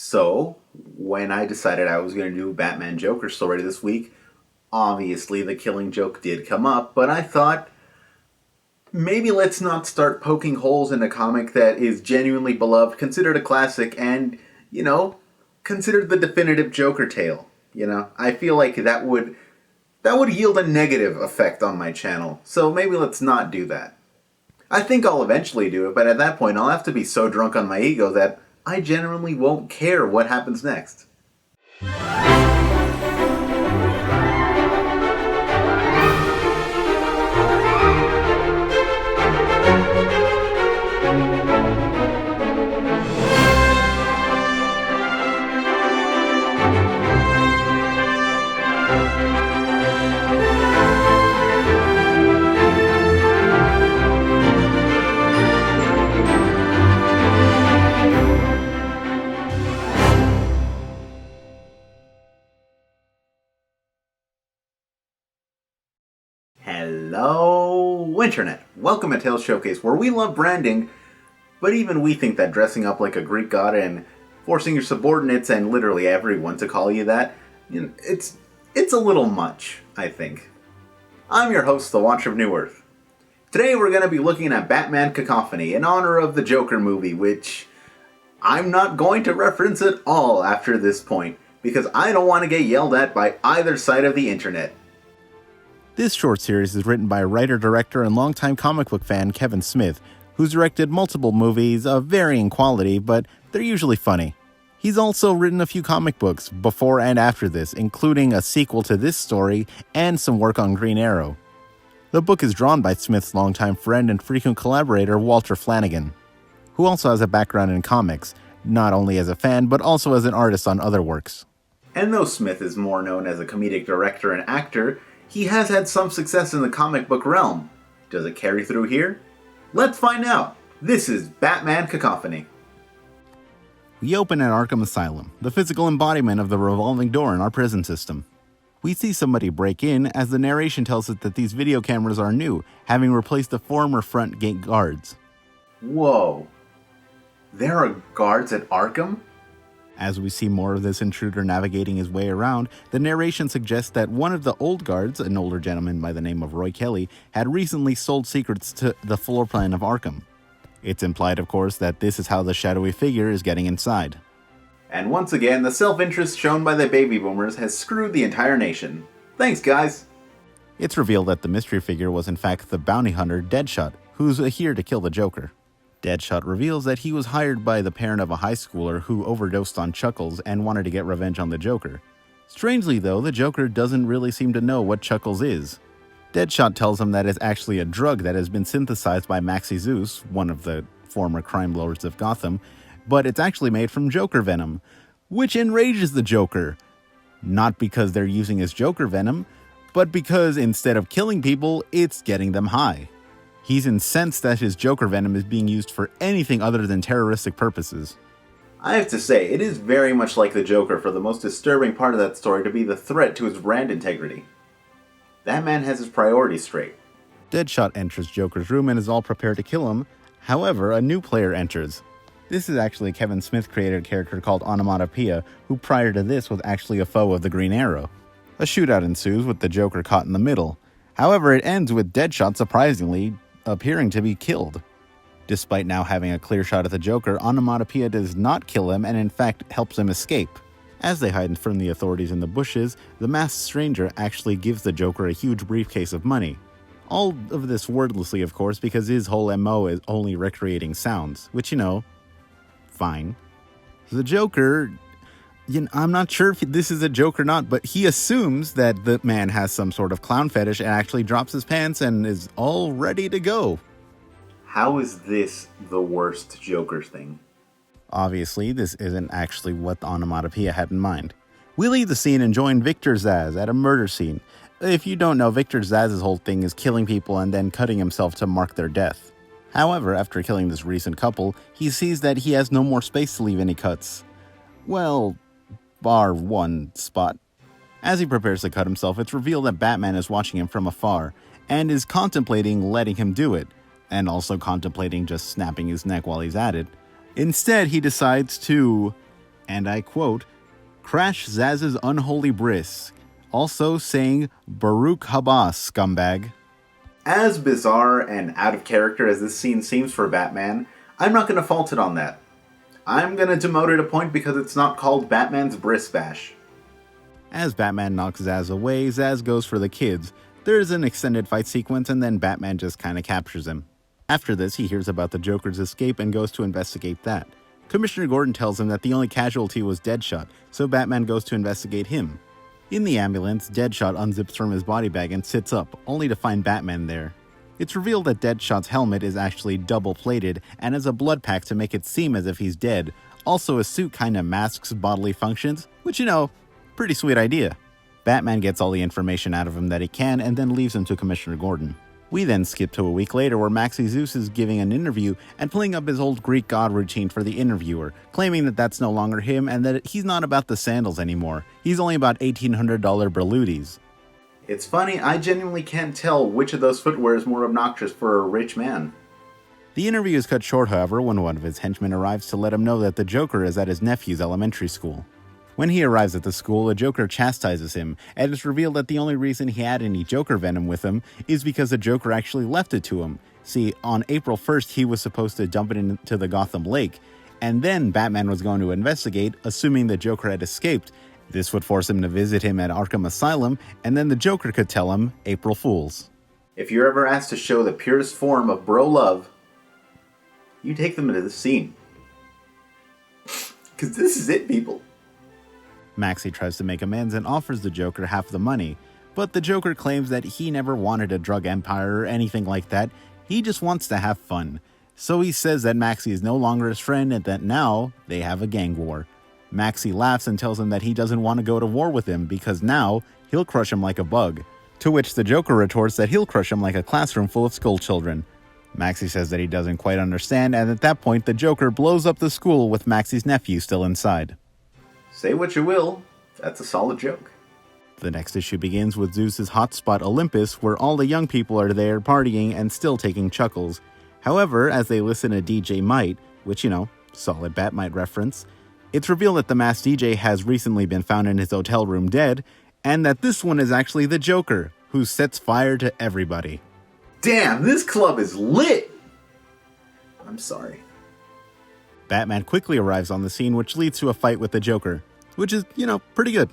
So, when I decided I was going to do a Batman Joker story this week, obviously the Killing Joke did come up, but I thought maybe let's not start poking holes in a comic that is genuinely beloved, considered a classic, and, considered the definitive Joker tale. I feel like that would yield a negative effect on my channel, so maybe let's not do that. I think I'll eventually do it, but at that point I'll have to be so drunk on my ego that I genuinely won't care what happens next. Hello, Internet! Welcome to Tales Showcase, where we love branding, but even we think that dressing up like a Greek god and forcing your subordinates and literally everyone to call you that, it's a little much, I think. I'm your host, the Watcher of New Earth. Today we're going to be looking at Batman Cacophony in honor of the Joker movie, which I'm not going to reference at all after this point, because I don't want to get yelled at by either side of the internet. This short series is written by writer-director and longtime comic book fan Kevin Smith, who's directed multiple movies of varying quality, but they're usually funny. He's also written a few comic books before and after this, including a sequel to this story and some work on Green Arrow. The book is drawn by Smith's longtime friend and frequent collaborator Walter Flanagan, who also has a background in comics, not only as a fan but also as an artist on other works. And though Smith is more known as a comedic director and actor, he has had some success in the comic book realm. Does it carry through here? Let's find out. This is Batman Cacophony. We open at Arkham Asylum, the physical embodiment of the revolving door in our prison system. We see somebody break in as the narration tells us that these video cameras are new, having replaced the former front gate guards. Whoa. There are guards at Arkham? As we see more of this intruder navigating his way around, the narration suggests that one of the old guards, an older gentleman by the name of Roy Kelly, had recently sold secrets to the floor plan of Arkham. It's implied, of course, that this is how the shadowy figure is getting inside. And once again, the self-interest shown by the baby boomers has screwed the entire nation. Thanks, guys! It's revealed that the mystery figure was in fact the bounty hunter Deadshot, who's here to kill the Joker. Deadshot reveals that he was hired by the parent of a high schooler who overdosed on Chuckles and wanted to get revenge on the Joker. Strangely though, the Joker doesn't really seem to know what Chuckles is. Deadshot tells him that it's actually a drug that has been synthesized by Maxie Zeus, one of the former crime lords of Gotham, but it's actually made from Joker venom, which enrages the Joker. Not because they're using his Joker venom, but because instead of killing people, it's getting them high. He's incensed that his Joker venom is being used for anything other than terroristic purposes. I have to say, it is very much like the Joker for the most disturbing part of that story to be the threat to his brand integrity. That man has his priorities straight. Deadshot enters Joker's room and is all prepared to kill him. However, a new player enters. This is actually a Kevin Smith created character called Onomatopoeia, who prior to this was actually a foe of the Green Arrow. A shootout ensues with the Joker caught in the middle. However, it ends with Deadshot surprisingly appearing to be killed. Despite now having a clear shot at the Joker, Onomatopoeia does not kill him and in fact helps him escape. As they hide from the authorities in the bushes, the masked stranger actually gives the Joker a huge briefcase of money. All of this wordlessly, of course, because his whole MO is only recreating sounds, which, fine. The Joker, I'm not sure if this is a joke or not, but he assumes that the man has some sort of clown fetish and actually drops his pants and is all ready to go. How is this the worst Joker thing? Obviously, this isn't actually what the Onomatopoeia had in mind. We leave the scene and join Victor Zsasz at a murder scene. If you don't know, Victor Zsasz's whole thing is killing people and then cutting himself to mark their death. However, after killing this recent couple, he sees that he has no more space to leave any cuts. Well, bar one spot. As he prepares to cut himself, it's revealed that Batman is watching him from afar, and is contemplating letting him do it, and also contemplating just snapping his neck while he's at it. Instead, he decides to and I quote, "Crash Zaz's unholy bris," also saying, "Baruch haba, scumbag." As bizarre and out of character as this scene seems for Batman, I'm not going to fault it on that. I'm going to demote it a point because it's not called Batman's Bris Bash. As Batman knocks Zaz away, Zaz goes for the kids. There is an extended fight sequence and then Batman just kinda captures him. After this, he hears about the Joker's escape and goes to investigate that. Commissioner Gordon tells him that the only casualty was Deadshot, so Batman goes to investigate him. In the ambulance, Deadshot unzips from his body bag and sits up, only to find Batman there. It's revealed that Deadshot's helmet is actually double-plated and has a blood pack to make it seem as if he's dead. Also, his suit kinda masks bodily functions, which, pretty sweet idea. Batman gets all the information out of him that he can and then leaves him to Commissioner Gordon. We then skip to a week later where Maxie Zeus is giving an interview and pulling up his old Greek god routine for the interviewer, claiming that that's no longer him and that he's not about the sandals anymore. He's only about $1,800 Berlutis. It's funny, I genuinely can't tell which of those footwear is more obnoxious for a rich man. The interview is cut short, however, when one of his henchmen arrives to let him know that the Joker is at his nephew's elementary school. When he arrives at the school, a Joker chastises him, and it's revealed that the only reason he had any Joker venom with him is because the Joker actually left it to him. See, on April 1st, he was supposed to dump it into the Gotham Lake, and then Batman was going to investigate, assuming the Joker had escaped. This would force him to visit him at Arkham Asylum, and then the Joker could tell him, April Fools. If you're ever asked to show the purest form of bro love, you take them into the scene. Because this is it, people. Maxie tries to make amends and offers the Joker half the money, but the Joker claims that he never wanted a drug empire or anything like that, he just wants to have fun. So he says that Maxie is no longer his friend and that now they have a gang war. Maxie laughs and tells him that he doesn't want to go to war with him because now he'll crush him like a bug, to which the Joker retorts that he'll crush him like a classroom full of schoolchildren. Maxie says that he doesn't quite understand, and at that point the Joker blows up the school with Maxie's nephew still inside. Say what you will, that's a solid joke. The next issue begins with Zeus's hotspot Olympus, where all the young people are there partying and still taking chuckles. However, as they listen to DJ Might, which, solid Batmite reference, it's revealed that the masked DJ has recently been found in his hotel room dead, and that this one is actually the Joker, who sets fire to everybody. Damn, this club is lit! I'm sorry. Batman quickly arrives on the scene, which leads to a fight with the Joker, which is, pretty good.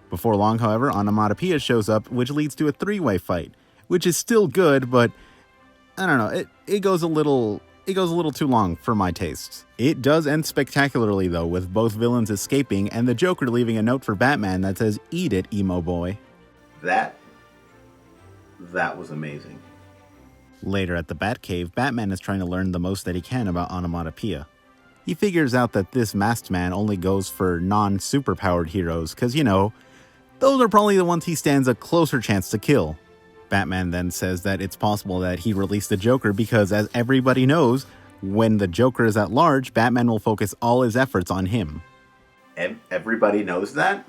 Before long, however, Onomatopoeia shows up, which leads to a three-way fight, which is still good, but I don't know, it goes a little too long for my tastes. It does end spectacularly though, with both villains escaping and the Joker leaving a note for Batman that says, "Eat it, emo boy." That was amazing. Later at the Batcave, Batman is trying to learn the most that he can about Onomatopoeia. He figures out that this masked man only goes for non-superpowered heroes, because, those are probably the ones he stands a closer chance to kill. Batman then says that it's possible that he released the Joker because, as everybody knows, when the Joker is at large, Batman will focus all his efforts on him. Everybody knows that?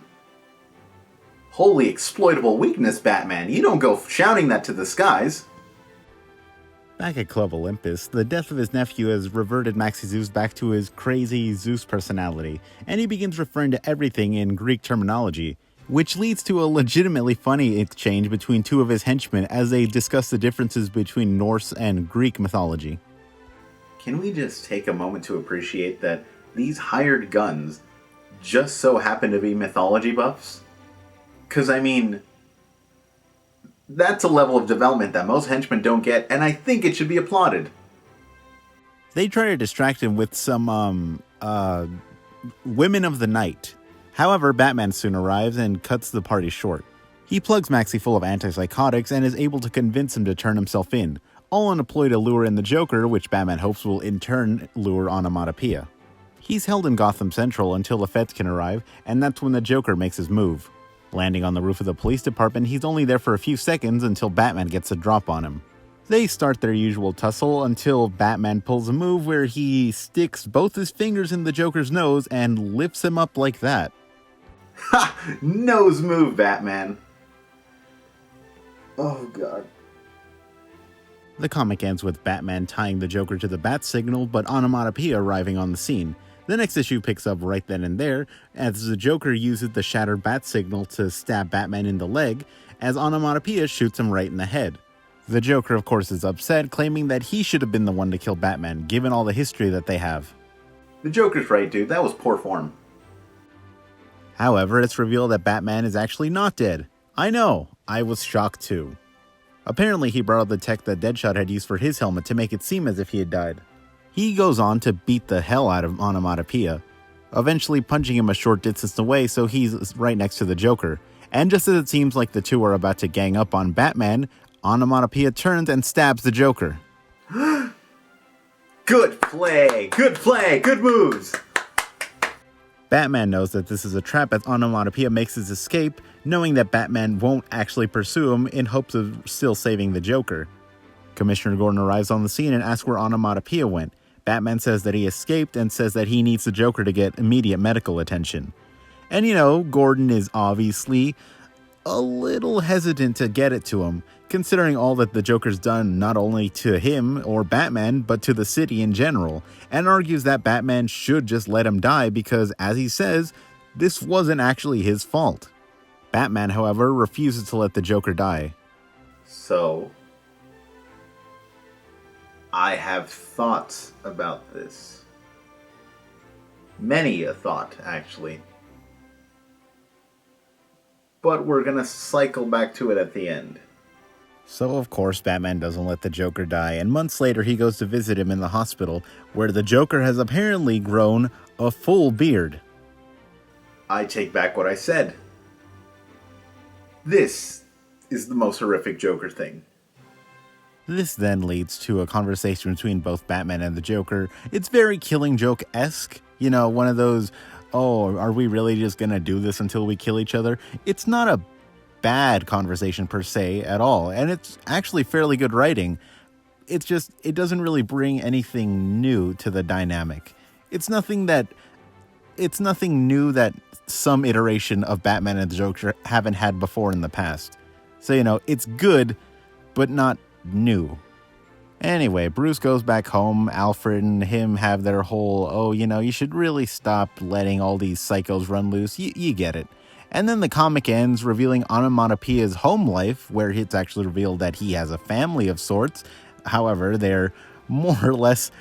Holy exploitable weakness, Batman. You don't go shouting that to the skies. Back at Club Olympus, the death of his nephew has reverted Maxie Zeus back to his crazy Zeus personality, and he begins referring to everything in Greek terminology, which leads to a legitimately funny exchange between two of his henchmen as they discuss the differences between Norse and Greek mythology. Can we just take a moment to appreciate that these hired guns just so happen to be mythology buffs? Because, that's a level of development that most henchmen don't get, and I think it should be applauded. They try to distract him with some, women of the night. However, Batman soon arrives and cuts the party short. He plugs Maxie full of antipsychotics and is able to convince him to turn himself in, all in a ploy to lure in the Joker, which Batman hopes will in turn lure Onomatopoeia. He's held in Gotham Central until the feds can arrive, and that's when the Joker makes his move. Landing on the roof of the police department, he's only there for a few seconds until Batman gets a drop on him. They start their usual tussle until Batman pulls a move where he sticks both his fingers in the Joker's nose and lifts him up like that. Ha! Nose move, Batman. Oh, God. The comic ends with Batman tying the Joker to the bat signal, but Onomatopoeia arriving on the scene. The next issue picks up right then and there, as the Joker uses the shattered bat signal to stab Batman in the leg, as Onomatopoeia shoots him right in the head. The Joker, of course, is upset, claiming that he should have been the one to kill Batman, given all the history that they have. The Joker's right, dude. That was poor form. However, it's revealed that Batman is actually not dead. I know, I was shocked too. Apparently, he brought up the tech that Deadshot had used for his helmet to make it seem as if he had died. He goes on to beat the hell out of Onomatopoeia, eventually punching him a short distance away so he's right next to the Joker. And just as it seems like the two are about to gang up on Batman, Onomatopoeia turns and stabs the Joker. Good play! Good play! Good moves! Batman knows that this is a trap as Onomatopoeia makes his escape, knowing that Batman won't actually pursue him in hopes of still saving the Joker. Commissioner Gordon arrives on the scene and asks where Onomatopoeia went. Batman says that he escaped and says that he needs the Joker to get immediate medical attention. And Gordon is obviously a little hesitant to get it to him, considering all that the Joker's done not only to him or Batman, but to the city in general, and argues that Batman should just let him die because, as he says, this wasn't actually his fault. Batman, however, refuses to let the Joker die. So, I have thoughts about this. Many a thought, actually. But we're gonna cycle back to it at the end. So, of course, Batman doesn't let the Joker die, and months later he goes to visit him in the hospital, where the Joker has apparently grown a full beard. I take back what I said. This is the most horrific Joker thing. This then leads to a conversation between both Batman and the Joker. It's very Killing Joke-esque. One of those, oh, are we really just gonna do this until we kill each other? It's not a bad conversation per se at all, and it's actually fairly good writing. It's just, it doesn't really bring anything new to the dynamic. It's nothing new that some iteration of Batman and the Joker haven't had before in the past. So, it's good, but not new. Anyway, Bruce goes back home. Alfred and him have their whole, you should really stop letting all these psychos run loose. You get it. And then the comic ends revealing Onomatopoeia's home life, where it's actually revealed that he has a family of sorts. However, they're more or less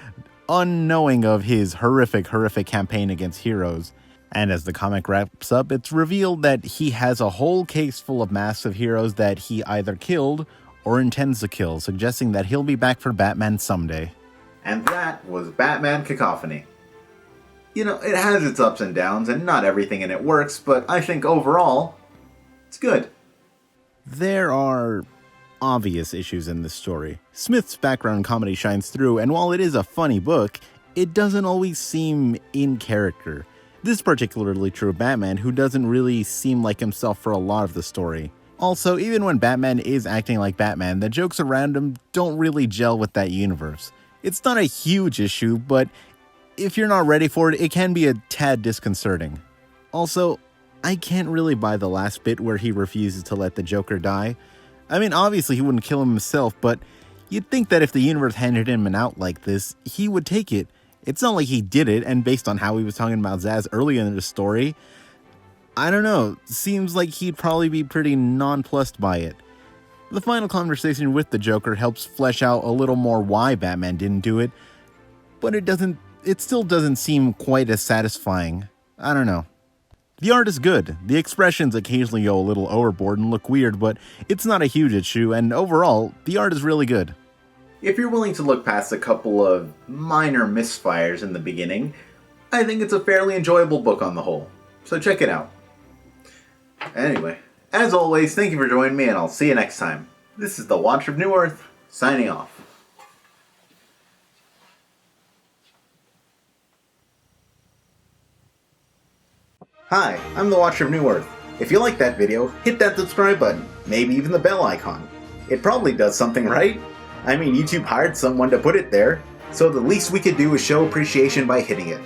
unknowing of his horrific campaign against heroes. And as the comic wraps up, it's revealed that he has a whole case full of masks of heroes that he either killed or intends to kill, suggesting that he'll be back for Batman someday. And that was Batman Cacophony. It has its ups and downs, and not everything in it works, but I think overall, it's good. There are obvious issues in this story. Smith's background in comedy shines through, and while it is a funny book, it doesn't always seem in character. This is particularly true of Batman, who doesn't really seem like himself for a lot of the story. Also, even when Batman is acting like Batman, the jokes around him don't really gel with that universe. It's not a huge issue, but if you're not ready for it, it can be a tad disconcerting. Also, I can't really buy the last bit where he refuses to let the Joker die. I mean, obviously he wouldn't kill him himself, but you'd think that if the universe handed him an out like this, he would take it. It's not like he did it, and based on how he was talking about Zsasz earlier in the story, I don't know, seems like he'd probably be pretty nonplussed by it. The final conversation with the Joker helps flesh out a little more why Batman didn't do it, but it still doesn't seem quite as satisfying. I don't know. The art is good. The expressions occasionally go a little overboard and look weird, but it's not a huge issue, and overall, the art is really good. If you're willing to look past a couple of minor misfires in the beginning, I think it's a fairly enjoyable book on the whole. So check it out. Anyway, as always, thank you for joining me, and I'll see you next time. This is the Watcher of New Earth, signing off. Hi, I'm the Watcher of New Earth. If you like that video, hit that subscribe button, maybe even the bell icon. It probably does something, right? I mean, YouTube hired someone to put it there, so the least we could do is show appreciation by hitting it.